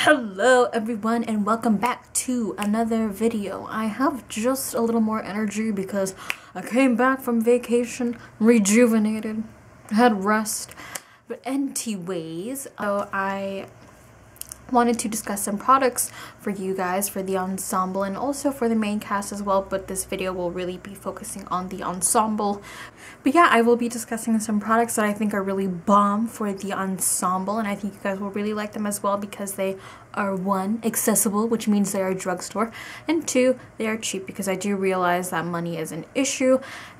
Hello everyone and welcome back to another video. I have just a little more energy because I came back from vacation rejuvenated, had rest. But anyways, so I wanted to discuss some products for you guys, for the ensemble and also for the main cast as well, but this video will really be focusing on the ensemble. But yeah, I will be discussing some products that I think are really bomb for the ensemble, and I think you guys will really like them as well because they are, one, accessible, which means they are drugstore, and two, they are cheap, because I do realize that money is an issue.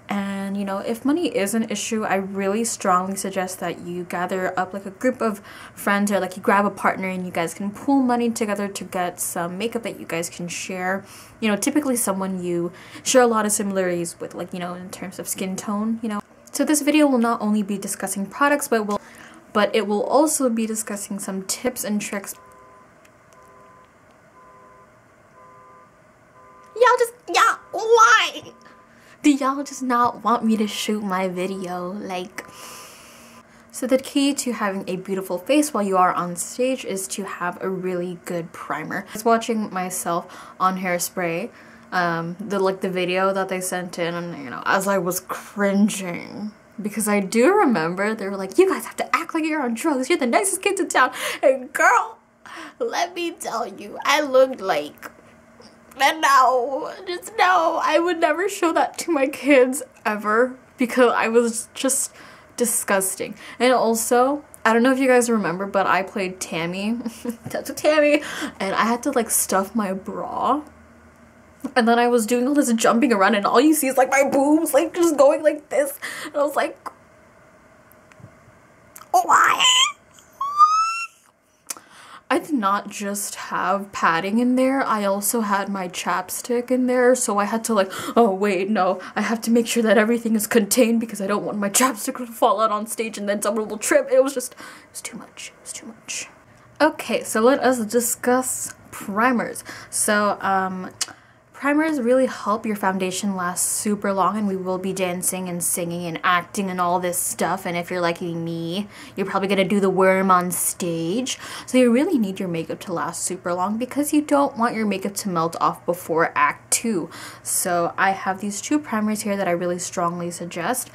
And you know, if money is an issue, I really strongly suggest that you gather up like a group of friends, or like you grab a partner and you guys can pool money together to get some makeup that you guys can share. You know, typically someone you share a lot of similarities with, like, you know, in terms of skin tone, you know. So this video will not only be discussing products, but it will also be discussing some tips and tricks. Why? Do y'all just not want me to shoot my video? Like, so the key to having a beautiful face while you are on stage is to have a really good primer. I was watching myself on Hairspray, the video that they sent in, and you know, as I was cringing, because I do remember they were like, you guys have to act like you're on drugs, you're the nicest kids in town. And girl, let me tell you, I looked like, and no, just no, I would never show that to my kids ever, because I was just disgusting. And also, I don't know if you guys remember, but I played Tammy, that's Tammy, and I had to like stuff my bra, and then I was doing all this jumping around and all you see is like my boobs like just going like this, and I was like, why? I did not just have padding in there, I also had my chapstick in there, so I had to like, oh wait, no, I have to make sure that everything is contained because I don't want my chapstick to fall out on stage and then someone will trip. It was too much, it was too much. Okay, so let us discuss primers. So, primers really help your foundation last super long, and we will be dancing and singing and acting and all this stuff, and if you're like me, you're probably gonna do the worm on stage. So you really need your makeup to last super long because you don't want your makeup to melt off before Act 2. So I have these two primers here that I really strongly suggest.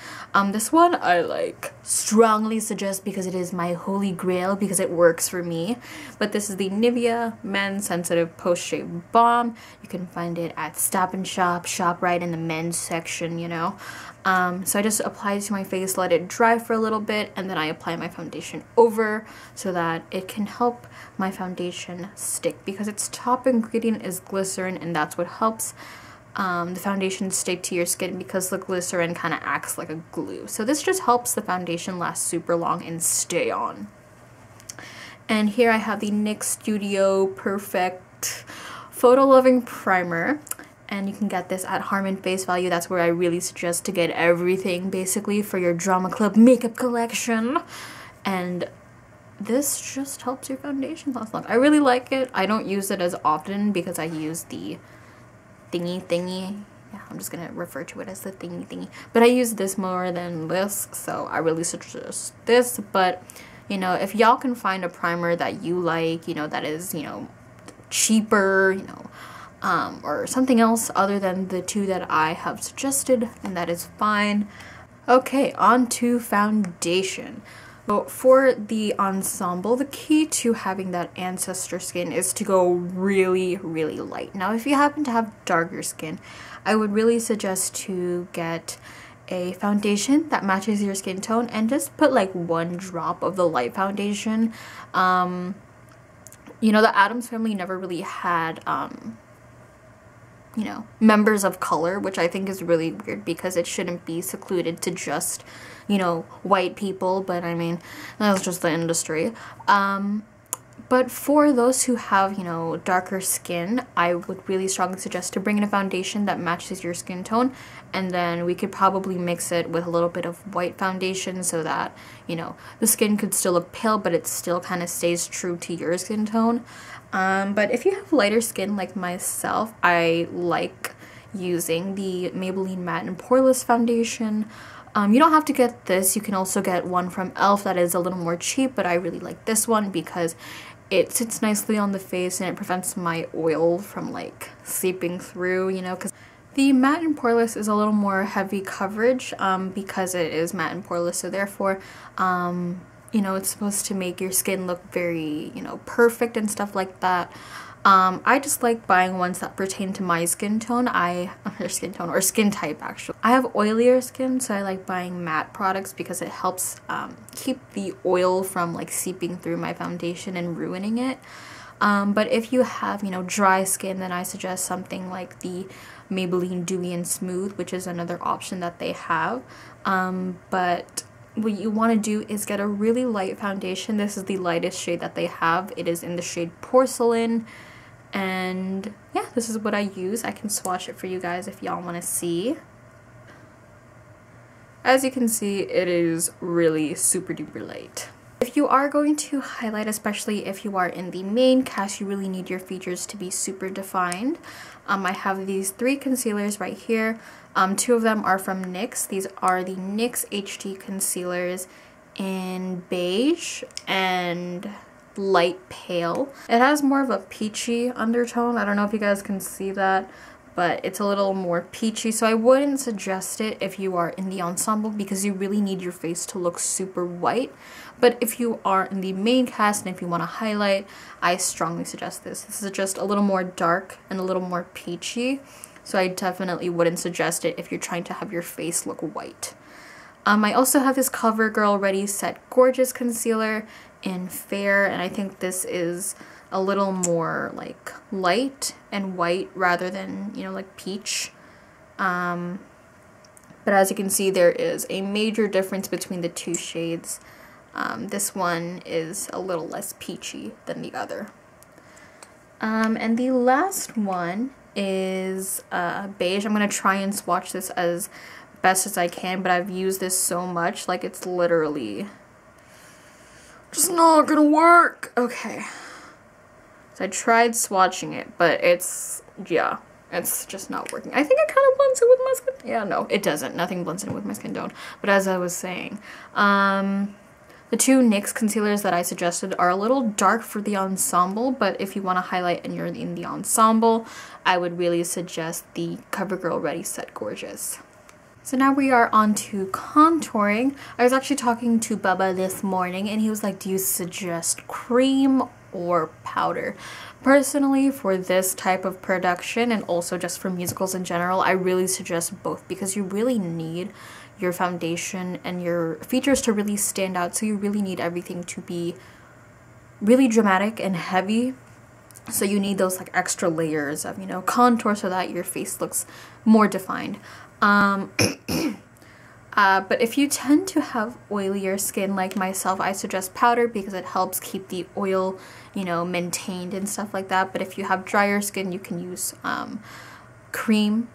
This one I like strongly suggest because it is my holy grail, because it works for me. But this is the Nivea Men's Sensitive Post Shave Balm. You can find it at Stop and Shop, ShopRite in the men's section, you know. So I just apply it to my face, let it dry for a little bit, and then I apply my foundation over so that it can help my foundation stick, because its top ingredient is glycerin, and that's what helps the foundation stick to your skin, because the glycerin kind of acts like a glue. So this just helps the foundation last super long and stay on. And here I have the NYX Studio Perfect Photo Loving Primer, and you can get this at Harmon Face Value. That's where I really suggest to get everything basically for your drama club makeup collection. And this just helps your foundation last long. I really like it. I don't use it as often because I use the thingy. Yeah, I'm just gonna refer to it as the thingy. But I use this more than this, so I really suggest this. But you know, if y'all can find a primer that you like, you know, that is, you know, cheaper, you know, or something else other than the two that I have suggested, and that is fine. Okay, on to foundation. So for the ensemble, the key to having that ancestor skin is to go really, really light. Now, if you happen to have darker skin, I would really suggest to get a foundation that matches your skin tone and just put like one drop of the light foundation. You know, the Addams family never really had, you know, members of color, which I think is really weird because it shouldn't be secluded to just, you know, white people, but I mean, that's just the industry. But for those who have, you know, darker skin, I would really strongly suggest to bring in a foundation that matches your skin tone, and then we could probably mix it with a little bit of white foundation so that, you know, the skin could still look pale, but it still kind of stays true to your skin tone. But if you have lighter skin like myself, I like using the Maybelline Matte and Poreless foundation. You don't have to get this. You can also get one from e.l.f. that is a little more cheap, but I really like this one because it sits nicely on the face and it prevents my oil from like seeping through, you know, because the matte and poreless is a little more heavy coverage because it is matte and poreless, so therefore you know, it's supposed to make your skin look very, you know, perfect and stuff like that. I just like buying ones that pertain to my skin tone. Or skin type actually. I have oilier skin, so I like buying matte products because it helps keep the oil from like seeping through my foundation and ruining it. But if you have, you know, dry skin, then I suggest something like the Maybelline Dewy and Smooth, which is another option that they have. But what you want to do is get a really light foundation. This is the lightest shade that they have. It is in the shade Porcelain, and yeah, this is what I use. I can swatch it for you guys if y'all want to see. As you can see, it is really super duper light. If you are going to highlight, especially if you are in the main cast, you really need your features to be super defined. I have these 3 concealers right here. 2 of them are from NYX. These are the NYX HD concealers in beige and light pale. It has more of a peachy undertone. I don't know if you guys can see that, but it's a little more peachy, so I wouldn't suggest it if you are in the ensemble because you really need your face to look super white. But if you are in the main cast and if you want to highlight, I strongly suggest this. This is just a little more dark and a little more peachy, so I definitely wouldn't suggest it if you're trying to have your face look white. I also have this CoverGirl Ready Set Gorgeous concealer in Fair, and I think this is a little more like light and white rather than, you know, like peach. But as you can see, there is a major difference between the 2 shades. This one is a little less peachy than the other. And the last one is beige. I'm going to try and swatch this as best as I can, but I've used this so much, like it's literally just not gonna work. Okay. So I tried swatching it, but it's just not working. I think it kind of blends in with my skin. Yeah, no, it doesn't. Nothing blends in with my skin tone. But as I was saying, the 2 NYX concealers that I suggested are a little dark for the ensemble, but if you want to highlight and you're in the ensemble, I would really suggest the CoverGirl Ready Set Gorgeous. So now we are on to contouring. I was actually talking to Bubba this morning and he was like, do you suggest cream or powder? Personally, for this type of production and also just for musicals in general, I really suggest both because you really need your foundation and your features to really stand out. So you really need everything to be really dramatic and heavy. So you need those like extra layers of, you know, contour so that your face looks more defined. But if you tend to have oilier skin like myself, I suggest powder because it helps keep the oil, you know, maintained and stuff like that. But if you have drier skin, you can use cream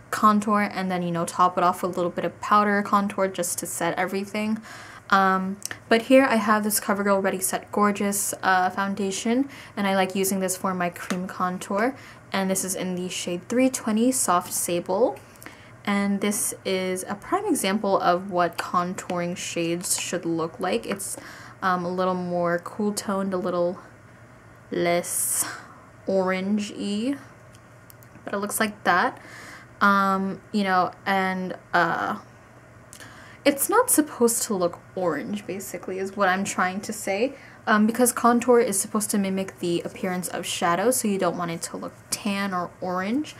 contour and then, you know, top it off with a little bit of powder contour just to set everything. But here I have this CoverGirl Ready Set Gorgeous foundation, and I like using this for my cream contour, and this is in the shade 320 Soft Sable. And this is a prime example of what contouring shades should look like. It's a little more cool toned, a little less orange-y, but it looks like that. You know, and it's not supposed to look orange, basically, is what I'm trying to say. Because contour is supposed to mimic the appearance of shadow, so you don't want it to look tan or orange.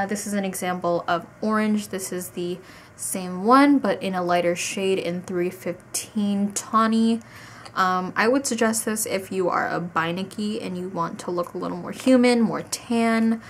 This is an example of orange. This is the same one, but in a lighter shade in 315 Tawny. I would suggest this if you are a Beinecke and you want to look a little more human, more tan,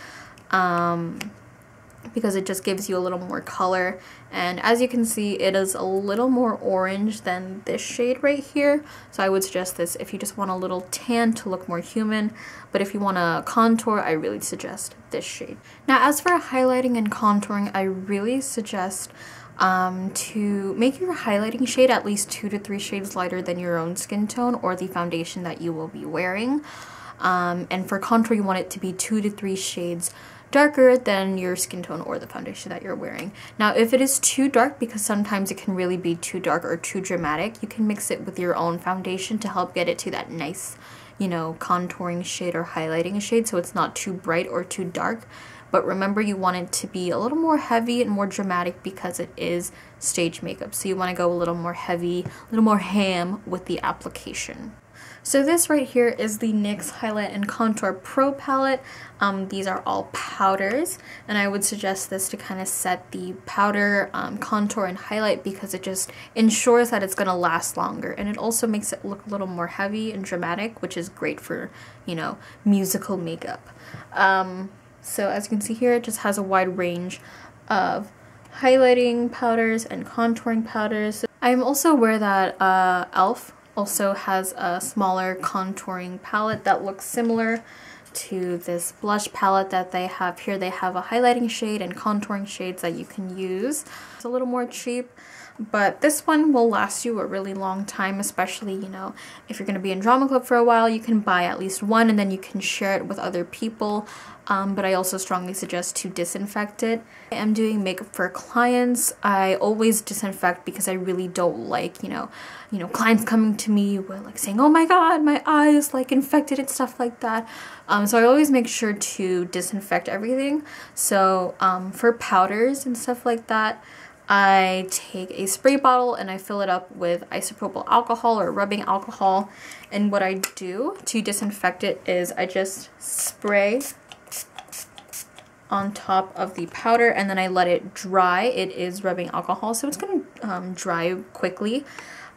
because it just gives you a little more color. And as you can see, it is a little more orange than this shade right here. So I would suggest this if you just want a little tan to look more human. But if you want to contour, I really suggest this shade. Now, as for highlighting and contouring, I really suggest to make your highlighting shade at least 2 to 3 shades lighter than your own skin tone or the foundation that you will be wearing. And for contour, you want it to be 2 to 3 shades darker than your skin tone or the foundation that you're wearing. Now, if it is too dark, because sometimes it can really be too dark or too dramatic, you can mix it with your own foundation to help get it to that nice you know, contouring shade or highlighting a shade, so it's not too bright or too dark. But remember, you want it to be a little more heavy and more dramatic because it is stage makeup. So you want to go a little more heavy, a little more ham with the application. So this right here is the NYX Highlight and Contour Pro palette. These are all powders, and I would suggest this to kind of set the powder, contour, and highlight because it just ensures that it's going to last longer. And it also makes it look a little more heavy and dramatic, which is great for, you know, musical makeup. So as you can see here, it just has a wide range of highlighting powders and contouring powders. I'm also aware that e.l.f. also has a smaller contouring palette that looks similar to this blush palette that they have here. They have a highlighting shade and contouring shades that you can use. It's a little more cheap, but this one will last you a really long time, especially, you know, if you're going to be in drama club for a while. You can buy at least one and then you can share it with other people. But I also strongly suggest to disinfect it. I am doing makeup for clients. I always disinfect because I really don't like, you know, clients coming to me with like saying, oh my god, my eye is like infected and stuff like that. So I always make sure to disinfect everything. So for powders and stuff like that, I take a spray bottle and I fill it up with isopropyl alcohol or rubbing alcohol. And what I do to disinfect it is I just spray on top of the powder and then I let it dry. It is rubbing alcohol, so it's going to dry quickly.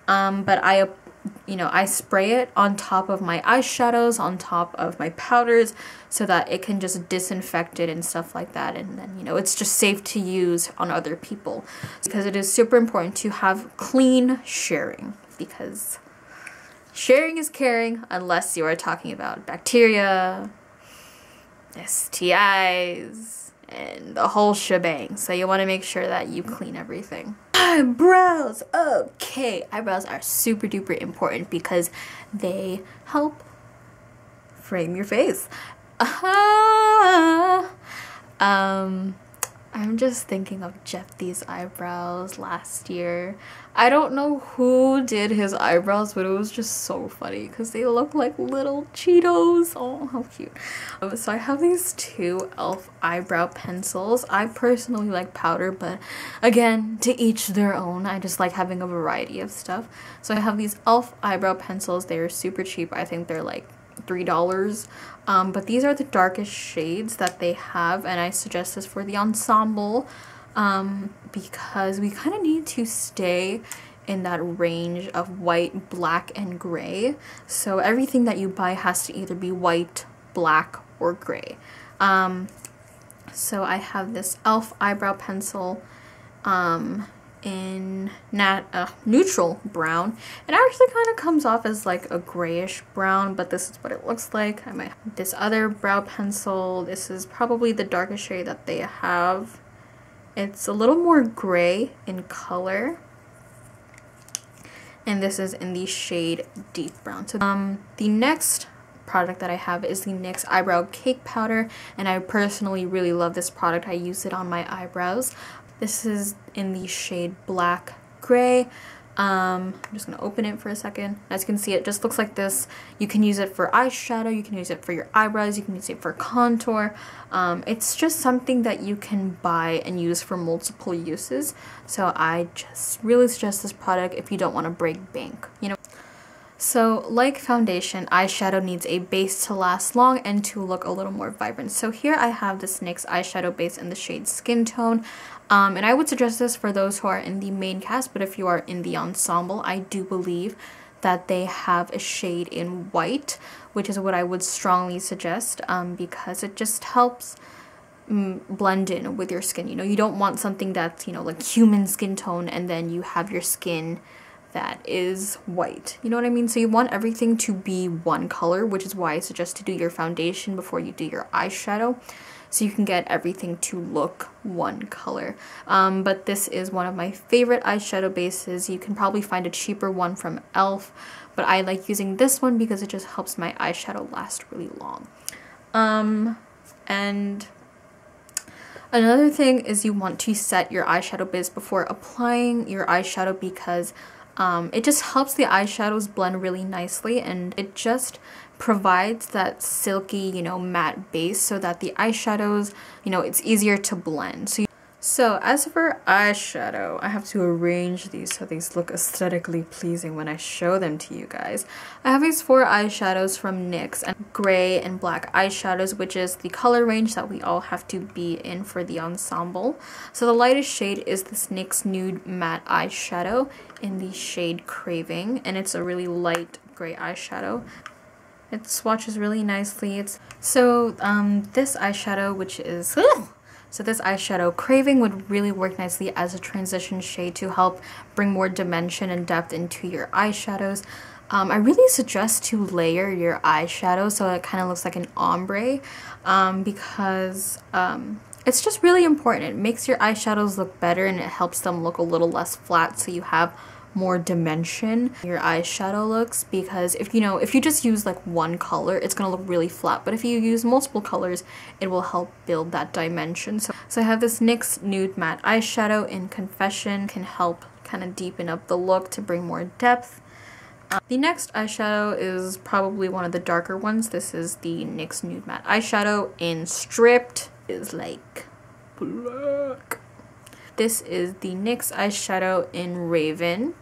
But I spray it on top of my eyeshadows, on top of my powders, so that it can just disinfect it and stuff like that. And then, you know, it's just safe to use on other people because it is super important to have clean sharing, because sharing is caring unless you are talking about bacteria, STIs, and the whole shebang. So you want to make sure that you clean everything. Eyebrows. Okay, eyebrows are super duper important because they help frame your face. I'm just thinking of Jeffy's eyebrows last year. I don't know who did his eyebrows, but it was just so funny because they look like little Cheetos. Oh, how cute. So I have these two e.l.f. eyebrow pencils. I personally like powder, but again, to each their own. I just like having a variety of stuff. So I have these e.l.f. eyebrow pencils. They're super cheap. I think they're like $3. But these are the darkest shades that they have, and I suggest this for the ensemble because we kind of need to stay in that range of white, black, and gray. So everything that you buy has to either be white, black, or gray. So I have this e.l.f. eyebrow pencil in neutral brown. It actually kind of comes off as like a grayish brown, but this is what it looks like. I might have this other brow pencil. This is probably the darkest shade that they have. It's a little more gray in color, and this is in the shade deep brown. So the next product that I have is the NYX eyebrow cake powder, and I personally really love this product. I use it on my eyebrows. This is in the shade black gray. I'm just going to open it for a second. As you can see, it just looks like this. You can use it for eyeshadow, you can use it for your eyebrows, you can use it for contour. It's just something that you can buy and use for multiple uses. So I just really suggest this product if you don't want to break bank, you know. So like foundation, eyeshadow needs a base to last long and to look a little more vibrant. So here I have this NYX eyeshadow base in the shade Skin Tone. And I would suggest this for those who are in the main cast, but if you are in the ensemble, I do believe that they have a shade in white, which is what I would strongly suggest because it just helps blend in with your skin. You know, you don't want something that's, you know, like human skin tone and then you have your skin that is white. You know what I mean? So you want everything to be one color, which is why I suggest to do your foundation before you do your eyeshadow, so you can get everything to look one color. But this is one of my favorite eyeshadow bases. You can probably find a cheaper one from e.l.f., but I like using this one because it just helps my eyeshadow last really long. And another thing is you want to set your eyeshadow base before applying your eyeshadow, because It just helps the eyeshadows blend really nicely, and it just provides that silky, you know, matte base so that the eyeshadows, you know, it's easier to blend. So as for eyeshadow, I have to arrange these so these look aesthetically pleasing when I show them to you guys. I have these 4 eyeshadows from NYX, and gray and black eyeshadows, which is the color range that we all have to be in for the ensemble. So the lightest shade is this NYX Nude Matte Eyeshadow in the shade Craving, and it's a really light gray eyeshadow. It swatches really nicely. This eyeshadow, which is... So this eyeshadow Craving would really work nicely as a transition shade to help bring more dimension and depth into your eyeshadows. I really suggest to layer your eyeshadow so it kind of looks like an ombre, because it's just really important. It makes your eyeshadows look better, and it helps them look a little less flat so you have more dimension in your eyeshadow looks, because if you just use like one color, it's gonna look really flat, but if you use multiple colors, it will help build that dimension. So I have this NYX Nude Matte Eyeshadow in Confession, can help kind of deepen up the look to bring more depth. The next eyeshadow is probably one of the darker ones. This is the NYX Nude Matte Eyeshadow in Stripped. It's like black. This is the NYX eyeshadow in Raven.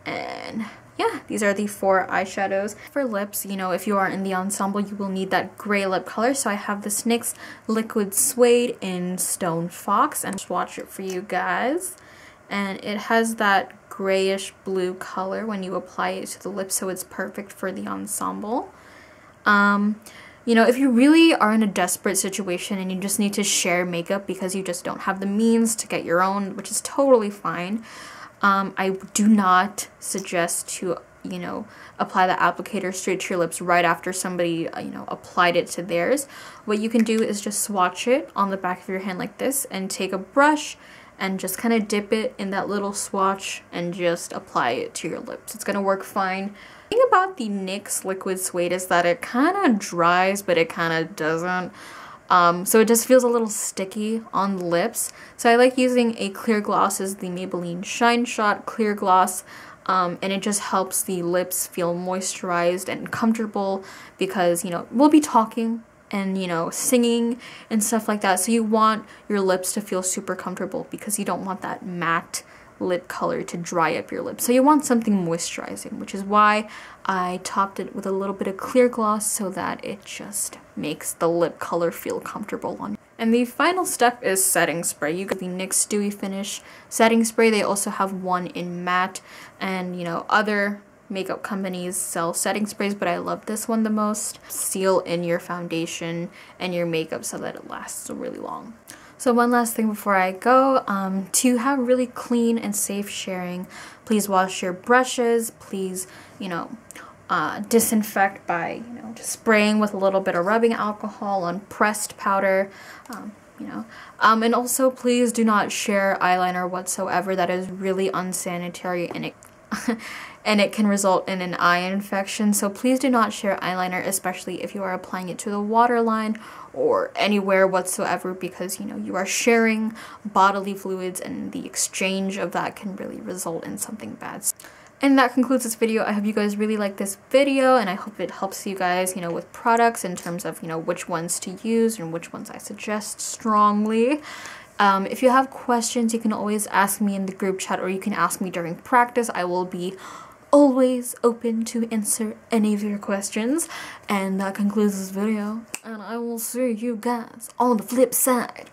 And yeah, these are the 4 eyeshadows. For lips, you know, if you are in the ensemble, you will need that gray lip color. So I have this NYX Liquid Suede in Stone Fox, and I'll swatch it for you guys. And it has that grayish blue color when you apply it to the lips, so it's perfect for the ensemble. You know, if you really are in a desperate situation and you just need to share makeup because you just don't have the means to get your own, which is totally fine, I do not suggest to, you know, apply the applicator straight to your lips right after somebody, you know, applied it to theirs. What you can do is just swatch it on the back of your hand like this, and take a brush and just kind of dip it in that little swatch and just apply it to your lips. It's gonna work fine. The thing about the NYX Liquid Suede is that it kind of dries, but it kind of doesn't. So it just feels a little sticky on the lips. So I like using a clear gloss as the Maybelline Shine Shot Clear Gloss. And it just helps the lips feel moisturized and comfortable because, you know, we'll be talking and, you know, singing and stuff like that. So you want your lips to feel super comfortable because you don't want that matte lip color to dry up your lips. So you want something moisturizing, which is why I topped it with a little bit of clear gloss so that it just makes the lip color feel comfortable on you. And the final step is setting spray. You get the NYX Dewy Finish setting spray. They also have one in matte, and you know, other makeup companies sell setting sprays, but I love this one the most. Seal in your foundation and your makeup so that it lasts really long. So one last thing before I go, to have really clean and safe sharing, please wash your brushes. Please, you know, disinfect by, you know, just spraying with a little bit of rubbing alcohol on pressed powder, you know. And also please do not share eyeliner whatsoever. That is really unsanitary, and it and it can result in an eye infection. So please do not share eyeliner, especially if you are applying it to the waterline or anywhere whatsoever, because, you know, you are sharing bodily fluids, and the exchange of that can really result in something bad. And that concludes this video. I hope you guys really like this video, and I hope it helps you guys, you know, with products in terms of, you know, which ones to use and which ones I suggest strongly. If you have questions, you can always ask me in the group chat, or you can ask me during practice. I will be always open to answer any of your questions. And that concludes this video, and I will see you guys on the flip side.